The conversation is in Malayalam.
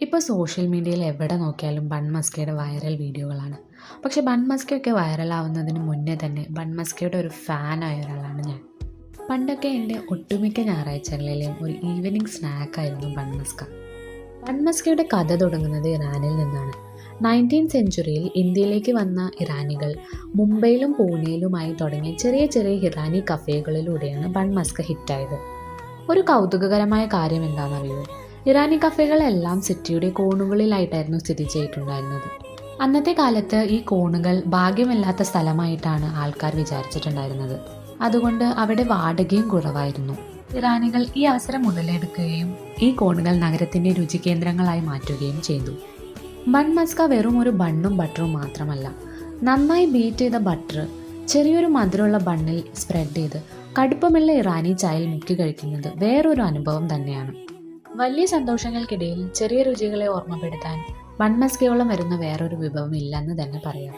ഇപ്പോൾ സോഷ്യൽ മീഡിയയിൽ എവിടെ നോക്കിയാലും ബൺ മസ്കയുടെ വൈറൽ വീഡിയോകളാണ്. പക്ഷേ ബൺ മസ്കയൊക്കെ വൈറലാവുന്നതിന് മുന്നേ തന്നെ ബൺ മസ്കയുടെ ഒരു ഫാനായ ഒരാളാണ് ഞാൻ. പണ്ടൊക്കെ എൻ്റെ ഒട്ടുമിക്ക ഞായറാഴ്ചകളിലെയും ഒരു ഈവനിങ് സ്നാക്കായിരുന്നു ബൺ മസ്ക. ബൺ മസ്കയുടെ കഥ തുടങ്ങുന്നത് ഇറാനിൽ നിന്നാണ്. 19th സെഞ്ച്വറിയിൽ ഇന്ത്യയിലേക്ക് വന്ന ഇറാനികൾ മുംബൈയിലും പൂനെയിലുമായി തുടങ്ങിയ ചെറിയ ചെറിയ ഇറാനി കഫേകളിലൂടെയാണ് ബൺ മസ്ക ഹിറ്റായത്. ഒരു കൗതുകകരമായ കാര്യം എന്താണെന്നറിയോ? ഇറാനി കഫേകളെല്ലാം സിറ്റിയുടെ കോണുകളിലായിട്ടായിരുന്നു സ്ഥിതി ചെയ്തിട്ടുണ്ടായിരുന്നത്. അന്നത്തെ കാലത്ത് ഈ കോണുകൾ ഭാഗ്യമില്ലാത്ത സ്ഥലമായിട്ടാണ് ആൾക്കാർ വിചാരിച്ചിട്ടുണ്ടായിരുന്നത്. അതുകൊണ്ട് അവിടെ വാടകയും കുറവായിരുന്നു. ഇറാനികൾ ഈ അവസരം മുതലെടുക്കുകയും ഈ കോണുകൾ നഗരത്തിന്റെ രുചികേന്ദ്രങ്ങളായി മാറ്റുകയും ചെയ്തു. ബൺ മസ്ക വെറും ഒരു ബണ്ണും ബട്ടറും മാത്രമല്ല, നന്നായി ബീറ്റ് ചെയ്ത ബട്ടർ ചെറിയൊരു മധുരമുള്ള ബണ്ണിൽ സ്പ്രെഡ് ചെയ്ത് കടുപ്പമുള്ള ഇറാനി ചായയിൽ മുക്കി കഴിക്കുന്നത് വേറൊരു അനുഭവം തന്നെയാണ്. വലിയ സന്തോഷങ്ങൾക്കിടയിൽ ചെറിയ രുചികളെ ഓർമ്മപ്പെടുത്താൻ ബൺ മസ്കയോളം വരുന്ന വേറൊരു വിഭവം ഇല്ലെന്ന് തന്നെ പറയാം.